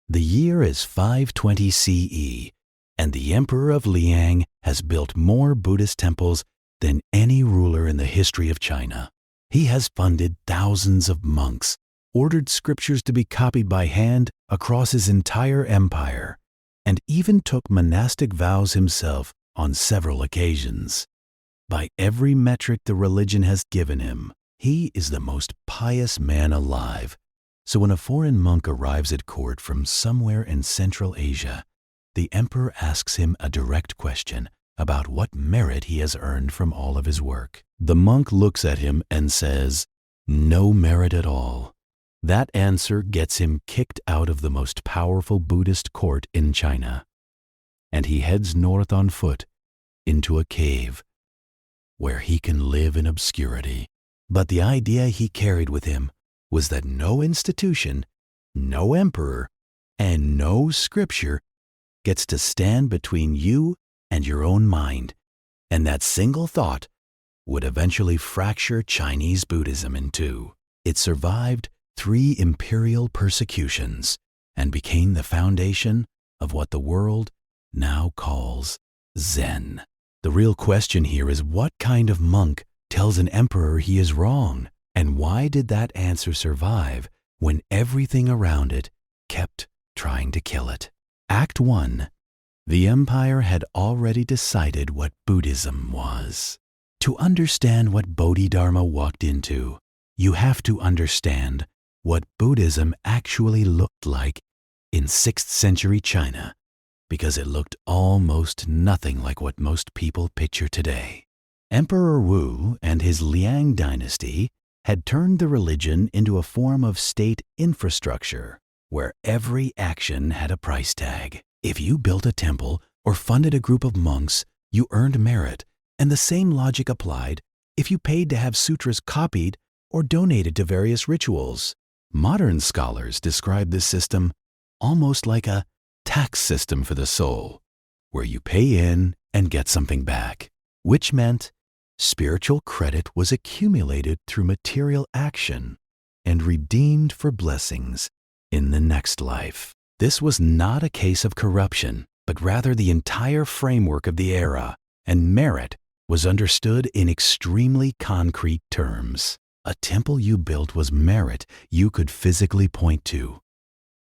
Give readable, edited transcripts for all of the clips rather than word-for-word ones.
The year is 520 CE, and the Emperor of Liang has built more Buddhist temples than any ruler in the history of China. He has funded thousands of monks, ordered scriptures to be copied by hand across his entire empire, and even took monastic vows himself on several occasions. By every metric the religion has given him, he is the most pious man alive. So when a foreign monk arrives at court from somewhere in Central Asia, the emperor asks him a direct question about what merit he has earned from all of his work. The monk looks at him and says, "No merit at all." That answer gets him kicked out of the most powerful Buddhist court in China, and he heads north on foot into a cave where he can live in obscurity. But the idea he carried with him was that no institution, no emperor, and no scripture gets to stand between you and your own mind, and that single thought would eventually fracture Chinese Buddhism in two. It survived 3 imperial persecutions and became the foundation of what the world now calls Zen. The real question here is, what kind of monk tells an emperor he is wrong? And why did that answer survive when everything around it kept trying to kill it? Act 1. The empire had already decided what Buddhism was. To understand what Bodhi Dharma walked into, you have to understand what Buddhism actually looked like in 6th century China, because it looked almost nothing like what most people picture today. Emperor Wu and his Liang dynasty had turned the religion into a form of state infrastructure where every action had a price tag. If you built a temple or funded a group of monks, you earned merit, and the same logic applied if you paid to have sutras copied or donated to various rituals. Modern scholars describe this system almost like a tax system for the soul, where you pay in and get something back, which meant spiritual credit was accumulated through material action and redeemed for blessings in the next life. This was not a case of corruption, but rather the entire framework of the era, and merit was understood in extremely concrete terms. A temple you built was merit you could physically point to,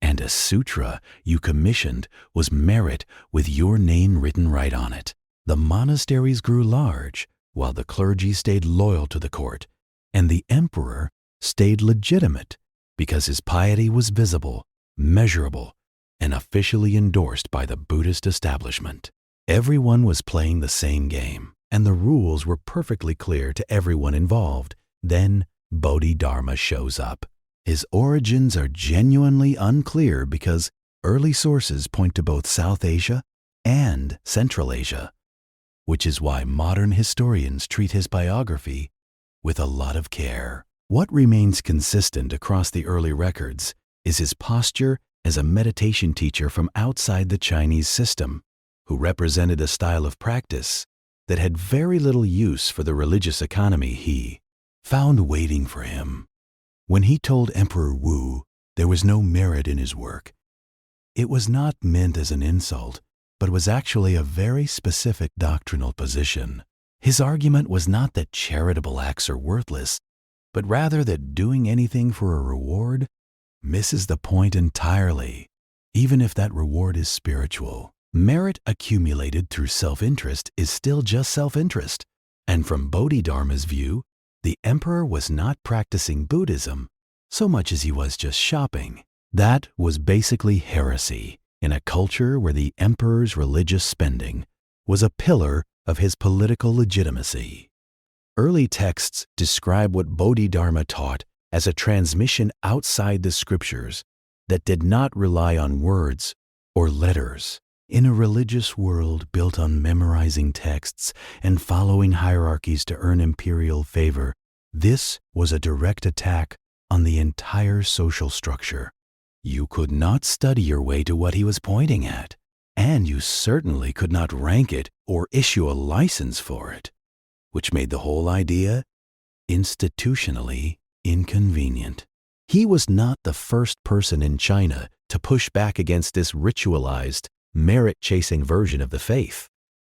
and a sutra you commissioned was merit with your name written right on it. The monasteries grew large, while the clergy stayed loyal to the court, and the emperor stayed legitimate because his piety was visible, measurable, and officially endorsed by the Buddhist establishment. Everyone was playing the same game, and the rules were perfectly clear to everyone involved. Then Bodhi Dharma shows up. His origins are genuinely unclear because early sources point to both South Asia and Central Asia, which is why modern historians treat his biography with a lot of care. What remains consistent across the early records is his posture as a meditation teacher from outside the Chinese system, who represented a style of practice that had very little use for the religious economy he found waiting for him. When he told Emperor Wu there was no merit in his work, it was not meant as an insult, but was actually a very specific doctrinal position. His argument was not that charitable acts are worthless, but rather that doing anything for a reward misses the point entirely, even if that reward is spiritual. Merit accumulated through self-interest is still just self-interest, and from Bodhi Dharma's view, the emperor was not practicing Buddhism so much as he was just shopping. That was basically heresy in a culture where the emperor's religious spending was a pillar of his political legitimacy. Early texts describe what Bodhi Dharma taught as a transmission outside the scriptures that did not rely on words or letters. In a religious world built on memorizing texts and following hierarchies to earn imperial favor, this was a direct attack on the entire social structure. You could not study your way to what he was pointing at, and you certainly could not rank it or issue a license for it, which made the whole idea institutionally inconvenient. He was not the first person in China to push back against this ritualized, merit-chasing version of the faith.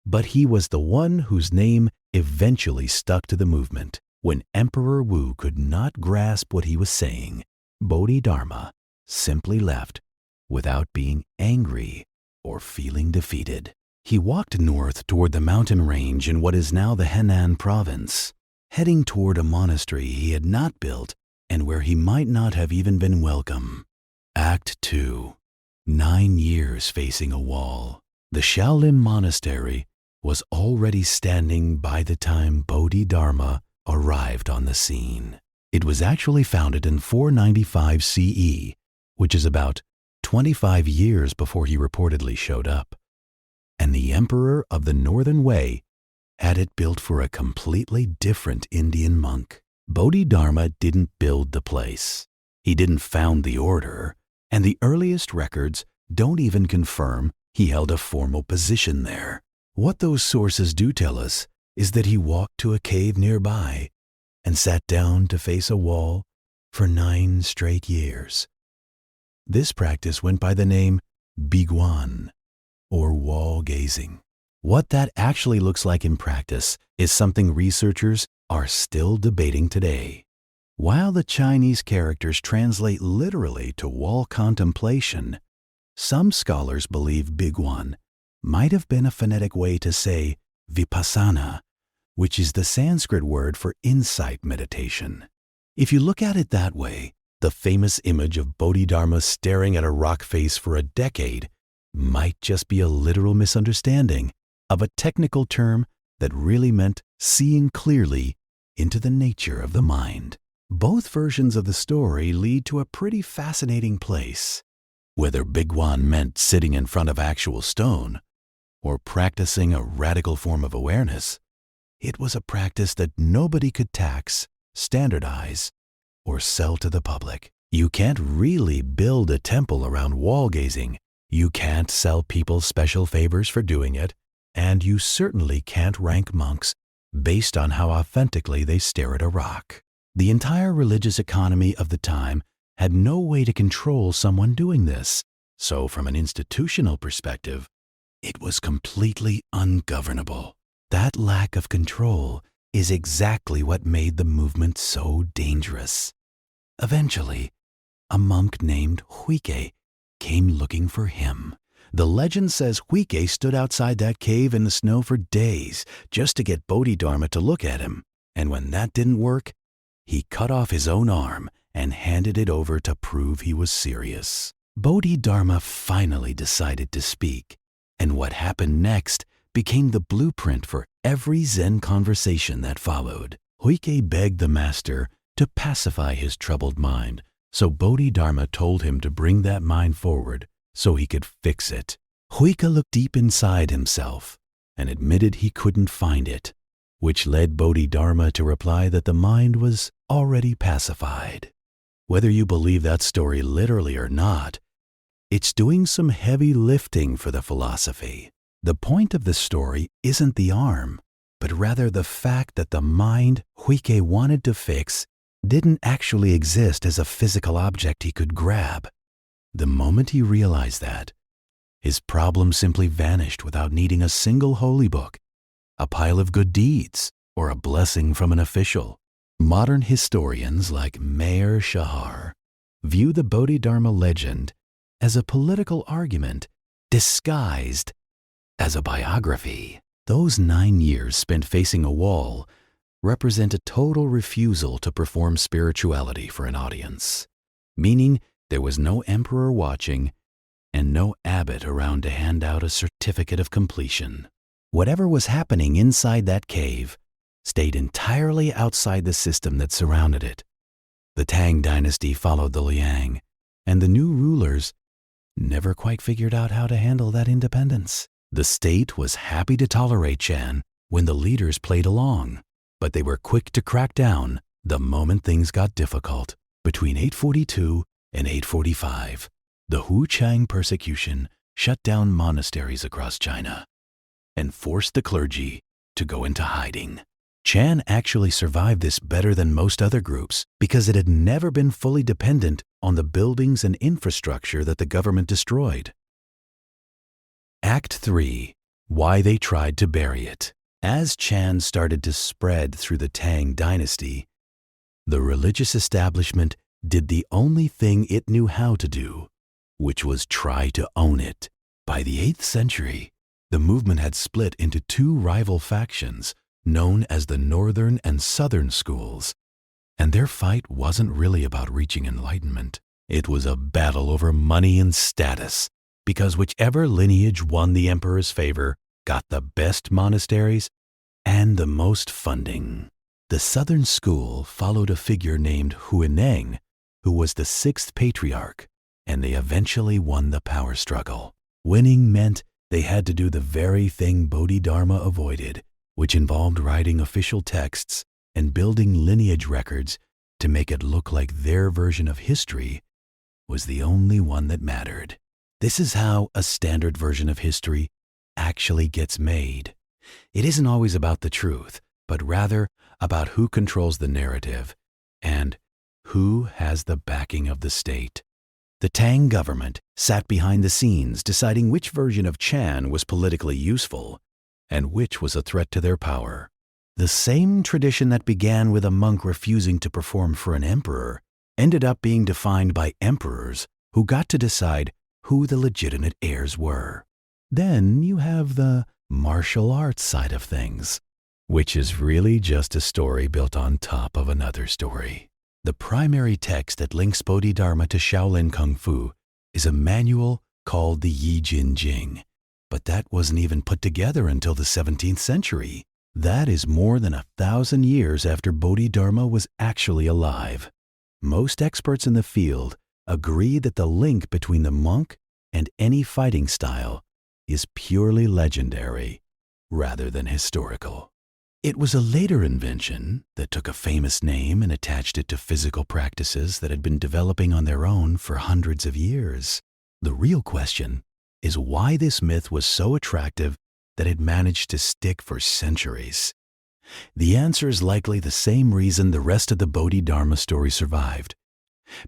But he was the one whose name eventually stuck to the movement. When Emperor Wu could not grasp what he was saying, Bodhi Dharma simply left without being angry or feeling defeated. He walked north toward the mountain range in what is now the Henan province, heading toward a monastery he had not built and where he might not have even been welcome. Act 2. 9 years facing a wall. The Shaolin Monastery was already standing by the time Bodhi Dharma arrived on the scene. It was actually founded in 495 CE, which is about 25 years before he reportedly showed up. And the Emperor of the Northern Wei had it built for a completely different Indian monk. Bodhi Dharma didn't build the place. He didn't found the order, and the earliest records don't even confirm he held a formal position there. What those sources do tell us is that he walked to a cave nearby and sat down to face a wall for 9 straight years. This practice went by the name Biguan, or wall gazing. What that actually looks like in practice is something researchers are still debating today. While the Chinese characters translate literally to wall contemplation, some scholars believe Biguan might have been a phonetic way to say vipassana, which is the Sanskrit word for insight meditation. If you look at it that way, the famous image of Bodhidharma staring at a rock face for a decade might just be a literal misunderstanding of a technical term that really meant seeing clearly into the nature of the mind. Both versions of the story lead to a pretty fascinating place. Whether Biguan meant sitting in front of actual stone or practicing a radical form of awareness, it was a practice that nobody could tax, standardize, or sell to the public. You can't really build a temple around wall gazing. You can't sell people special favors for doing it, and you certainly can't rank monks based on how authentically they stare at a rock. The entire religious economy of the time had no way to control someone doing this, so from an institutional perspective, it was completely ungovernable. That lack of control is exactly what made the movement so dangerous. Eventually, a monk named Huike came looking for him. The legend says Huike stood outside that cave in the snow for days just to get Bodhidharma to look at him, and when that didn't work, he cut off his own arm and handed it over to prove he was serious. Bodhidharma finally decided to speak, and what happened next became the blueprint for every Zen conversation that followed. Huike begged the master to pacify his troubled mind, so Bodhidharma told him to bring that mind forward so he could fix it. Huike looked deep inside himself and admitted he couldn't find it, which led Bodhidharma to reply that the mind was already pacified. Whether you believe that story literally or not, it's doing some heavy lifting for the philosophy. The point of the story isn't the arm, but rather the fact that the mind Huike wanted to fix didn't actually exist as a physical object he could grab. The moment he realized that, his problem simply vanished without needing a single holy book, a pile of good deeds, or a blessing from an official. Modern historians like Meir Shahar view the Bodhidharma legend as a political argument disguised as a biography. Those 9 years spent facing a wall represent a total refusal to perform spirituality for an audience, meaning there was no emperor watching and no abbot around to hand out a certificate of completion. Whatever was happening inside that cave stayed entirely outside the system that surrounded it. The Tang dynasty followed the Liang, and the new rulers never quite figured out how to handle that independence. The state was happy to tolerate Chan when the leaders played along, but they were quick to crack down the moment things got difficult. Between 842 and 845, the Huike persecution shut down monasteries across China and forced the clergy to go into hiding. Chan actually survived this better than most other groups because it had never been fully dependent on the buildings and infrastructure that the government destroyed. Act 3. Why they tried to bury it. As Chan started to spread through the Tang dynasty, the religious establishment did the only thing it knew how to do, which was try to own it. By the 8th century, the movement had split into two rival factions known as the Northern and Southern schools, and their fight wasn't really about reaching enlightenment. It was a battle over money and status, because whichever lineage won the emperor's favor got the best monasteries and the most funding. The Southern school followed a figure named Huike, who was the 6th patriarch, and they eventually won the power struggle. Winning meant they had to do the very thing Bodhi Dharma avoided, which involved writing official texts and building lineage records to make it look like their version of history was the only one that mattered. This is how a standard version of history actually gets made. It isn't always about the truth, but rather about who controls the narrative and who has the backing of the state. The Tang government sat behind the scenes deciding which version of Chan was politically useful and which was a threat to their power. The same tradition that began with a monk refusing to perform for an emperor ended up being defined by emperors who got to decide who the legitimate heirs were. Then you have the martial arts side of things, which is really just a story built on top of another story. The primary text that links Bodhi Dharma to Shaolin Kung Fu is a manual called the Yi Jin Jing, but that wasn't even put together until the 17th century. That is more than 1,000 years after Bodhi Dharma was actually alive. Most experts in the field agree that the link between the monk and any fighting style is purely legendary rather than historical. It was a later invention that took a famous name and attached it to physical practices that had been developing on their own for hundreds of years. The real question is why this myth was so attractive that it managed to stick for centuries. The answer is likely the same reason the rest of the Bodhi Dharma story survived.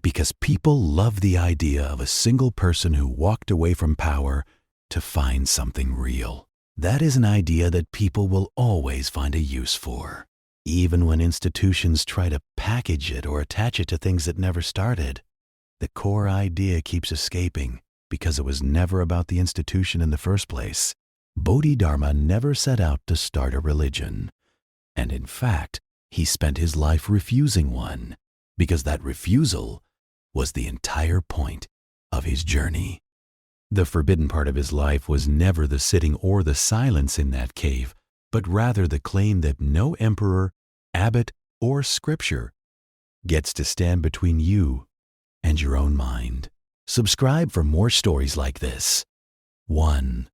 Because people love the idea of a single person who walked away from power to find something real. That is an idea that people will always find a use for, even when institutions try to package it or attach it to things that never started. The core idea keeps escaping because it was never about the institution in the first place. Bodhi Dharma never set out to start a religion, and in fact, he spent his life refusing one, because that refusal was the entire point of his journey. The forbidden part of his life was never the sitting or the silence in that cave, but rather the claim that no emperor, abbot, or scripture gets to stand between you and your own mind. Subscribe for more stories like this. 1.